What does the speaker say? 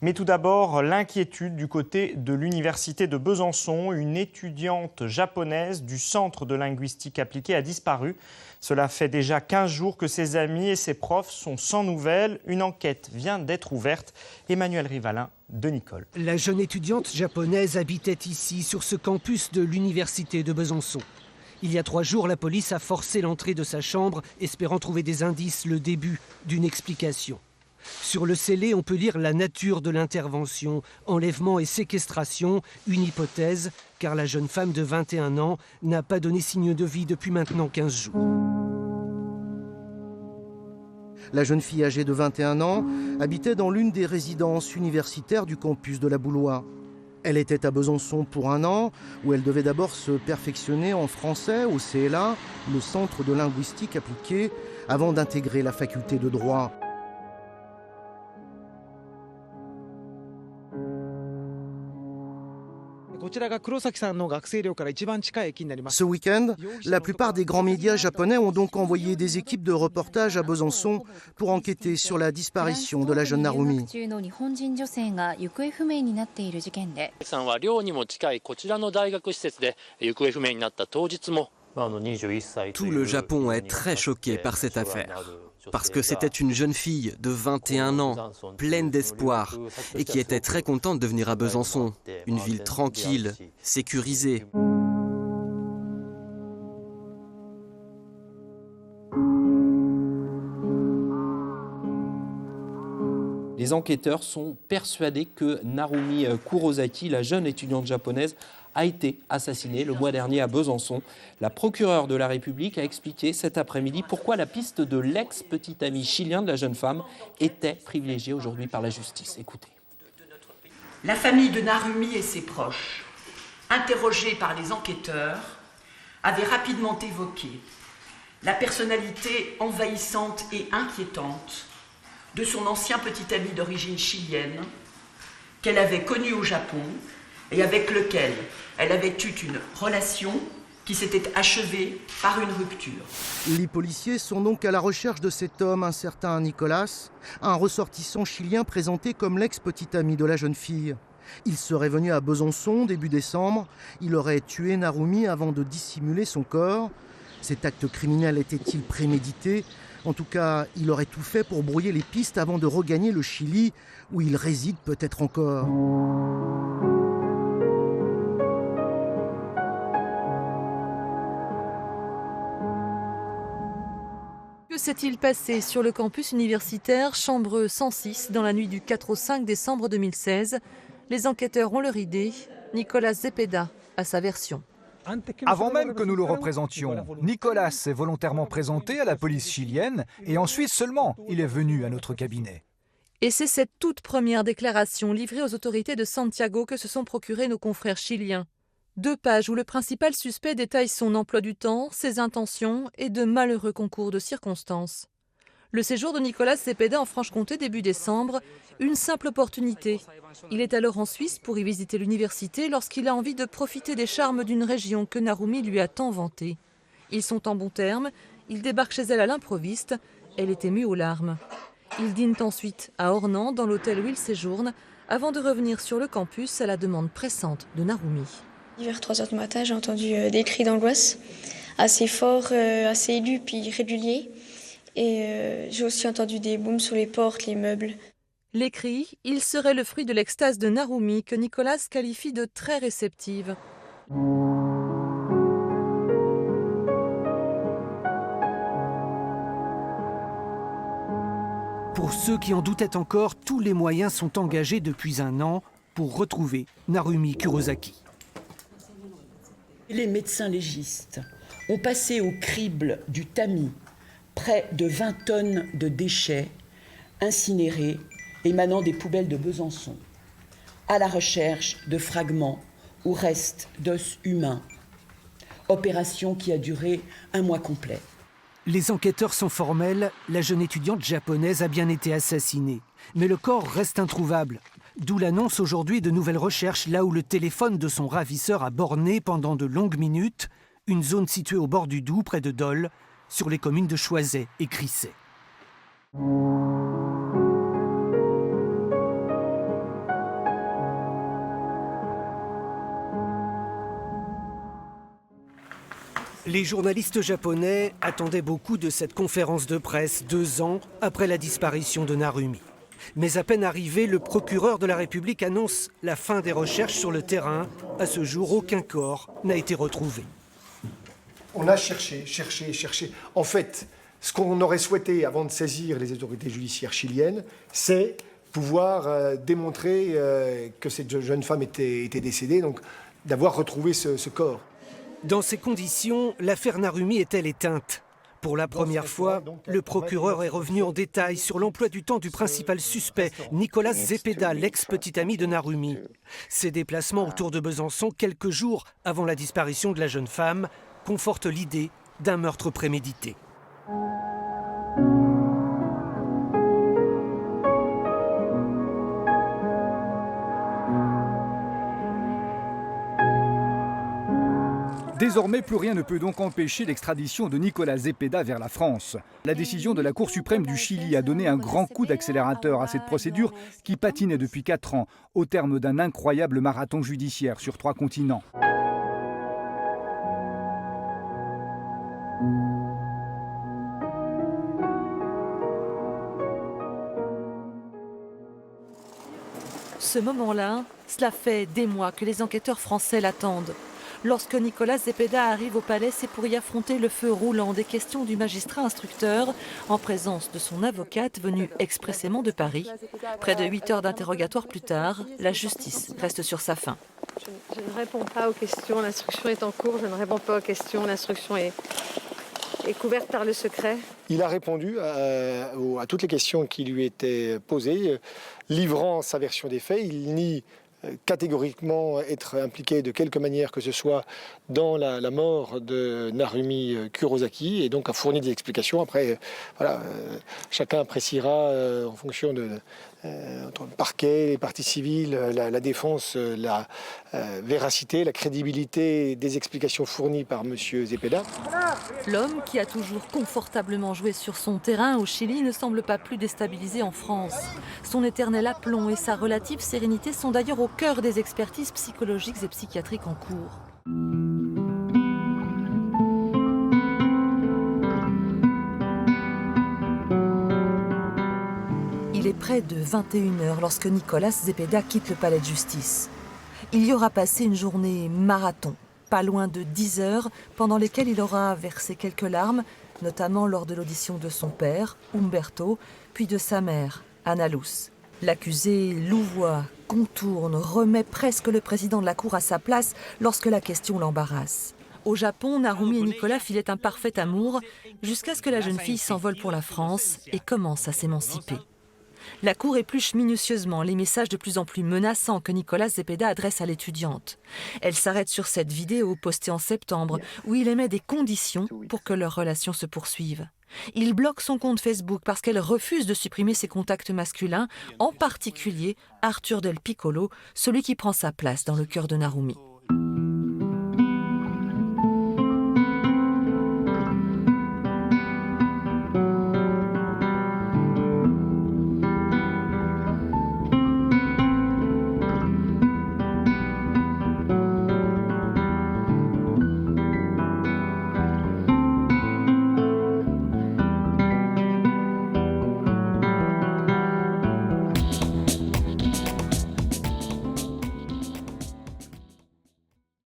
Mais tout d'abord, l'inquiétude du côté de l'université de Besançon. Une étudiante japonaise du Centre de linguistique appliquée a disparu. Cela fait déjà 15 jours que ses amis et ses profs sont sans nouvelles. Une enquête vient d'être ouverte. Emmanuel Rivalin de Nicole. La jeune étudiante japonaise habitait ici, sur ce campus de l'université de Besançon. Il y a 3 jours, la police a forcé l'entrée de sa chambre, espérant trouver des indices, le début d'une explication. Sur le scellé, on peut lire la nature de l'intervention, enlèvement et séquestration, une hypothèse, car la jeune femme de 21 ans n'a pas donné signe de vie depuis maintenant 15 jours. La jeune fille âgée de 21 ans habitait dans l'une des résidences universitaires du campus de la Boulois. Elle était à Besançon pour 1 an, où elle devait d'abord se perfectionner en français au CLA, le Centre de linguistique appliquée, avant d'intégrer la faculté de droit. Ce week-end, la plupart des grands médias japonais ont donc envoyé des équipes de reportage à Besançon pour enquêter sur la disparition de la jeune Narumi. Tout le Japon est très choqué par cette affaire, parce que c'était une jeune fille de 21 ans, pleine d'espoir, et qui était très contente de venir à Besançon, une ville tranquille, sécurisée. Les enquêteurs sont persuadés que Narumi Kurosaki, la jeune étudiante japonaise, a été assassinée le mois dernier à Besançon. La procureure de la République a expliqué cet après-midi pourquoi la piste de l'ex-petit ami chilien de la jeune femme était privilégiée aujourd'hui par la justice. Écoutez. La famille de Narumi et ses proches, interrogés par les enquêteurs, avaient rapidement évoqué la personnalité envahissante et inquiétante de son ancien petit ami d'origine chilienne qu'elle avait connu au Japon et avec lequel elle avait eu une relation qui s'était achevée par une rupture. Les policiers sont donc à la recherche de cet homme, un certain Nicolas, un ressortissant chilien présenté comme l'ex-petit ami de la jeune fille. Il serait venu à Besançon début décembre. Il aurait tué Narumi avant de dissimuler son corps. Cet acte criminel était-il prémédité ? En tout cas, il aurait tout fait pour brouiller les pistes avant de regagner le Chili, où il réside peut-être encore. Que s'est-il passé sur le campus universitaire Chambreux 106 dans la nuit du 4 au 5 décembre 2016 ? Les enquêteurs ont leur idée. Nicolas Zepeda a sa version. Avant même que nous le représentions, Nicolas s'est volontairement présenté à la police chilienne et ensuite seulement il est venu à notre cabinet. Et c'est cette toute première déclaration livrée aux autorités de Santiago que se sont procurés nos confrères chiliens. 2 pages où le principal suspect détaille son emploi du temps, ses intentions et de malheureux concours de circonstances. Le séjour de Nicolas Zepeda en Franche-Comté début décembre, une simple opportunité. Il est alors en Suisse pour y visiter l'université lorsqu'il a envie de profiter des charmes d'une région que Narumi lui a tant vantée. Ils sont en bons termes, il débarque chez elle à l'improviste, elle est émue aux larmes. Ils dînent ensuite à Ornans, dans l'hôtel où ils séjournent, avant de revenir sur le campus à la demande pressante de Narumi. Vers 3h du matin, j'ai entendu des cris d'angoisse, assez forts, assez aigus puis réguliers. Et j'ai aussi entendu des booms sur les portes, les meubles. Les cris, ils seraient le fruit de l'extase de Narumi que Nicolas qualifie de très réceptive. Pour ceux qui en doutaient encore, tous les moyens sont engagés depuis 1 an pour retrouver Narumi Kurosaki. Les médecins légistes ont passé au crible du tamis près de 20 tonnes de déchets incinérés émanant des poubelles de Besançon, à la recherche de fragments ou restes d'os humains. Opération qui a duré 1 mois complet. Les enquêteurs sont formels, la jeune étudiante japonaise a bien été assassinée. Mais le corps reste introuvable. D'où l'annonce aujourd'hui de nouvelles recherches là où le téléphone de son ravisseur a borné pendant de longues minutes, une zone située au bord du Doubs, près de Dole, sur les communes de Choiset et Crissey. Les journalistes japonais attendaient beaucoup de cette conférence de presse 2 ans après la disparition de Narumi. Mais à peine arrivé, le procureur de la République annonce la fin des recherches sur le terrain. À ce jour, aucun corps n'a été retrouvé. On a cherché. En fait, ce qu'on aurait souhaité avant de saisir les autorités judiciaires chiliennes, c'est pouvoir démontrer que cette jeune femme était décédée, donc d'avoir retrouvé ce corps. Dans ces conditions, l'affaire Narumi est-elle éteinte? Pour la première fois, le procureur est revenu en détail sur l'emploi du temps du principal suspect, Nicolas Zepeda, l'ex-petit ami de Narumi. Ses déplacements autour de Besançon, quelques jours avant la disparition de la jeune femme, confortent l'idée d'un meurtre prémédité. Désormais, plus rien ne peut donc empêcher l'extradition de Nicolas Zepeda vers la France. La décision de la Cour suprême du Chili a donné un grand coup d'accélérateur à cette procédure qui patinait depuis 4 ans, au terme d'un incroyable marathon judiciaire sur 3 continents. Ce moment-là, cela fait des mois que les enquêteurs français l'attendent. Lorsque Nicolas Zepeda arrive au palais, c'est pour y affronter le feu roulant des questions du magistrat instructeur, en présence de son avocate venue expressément de Paris. Près de 8 heures d'interrogatoire plus tard, la justice reste sur sa faim. Je ne réponds pas aux questions, l'instruction est en cours, je ne réponds pas aux questions, l'instruction est couverte par le secret. Il a répondu à toutes les questions qui lui étaient posées, livrant sa version des faits. Il nie catégoriquement être impliqué de quelque manière que ce soit dans la mort de Narumi Kurosaki et donc a fourni des explications. Après, voilà, chacun appréciera en fonction de entre le parquet, les parties civiles, la défense, la véracité, la crédibilité des explications fournies par M. Zepeda. L'homme qui a toujours confortablement joué sur son terrain au Chili ne semble pas plus déstabilisé en France. Son éternel aplomb et sa relative sérénité sont d'ailleurs au cœur des expertises psychologiques et psychiatriques en cours. Il est près de 21h lorsque Nicolas Zepeda quitte le palais de justice. Il y aura passé une journée marathon, pas loin de 10 heures, pendant lesquelles il aura versé quelques larmes, notamment lors de l'audition de son père, Umberto, puis de sa mère, Ana Luz. L'accusé louvoie, contourne, remet presque le président de la Cour à sa place lorsque la question l'embarrasse. Au Japon, Narumi et Nicolas filaient un parfait amour jusqu'à ce que la jeune fille s'envole pour la France et commence à s'émanciper. La Cour épluche minutieusement les messages de plus en plus menaçants que Nicolas Zepeda adresse à l'étudiante. Elle s'arrête sur cette vidéo postée en septembre où il émet des conditions pour que leur relation se poursuive. Il bloque son compte Facebook parce qu'elle refuse de supprimer ses contacts masculins, en particulier Arthur Del Piccolo, celui qui prend sa place dans le cœur de Narumi.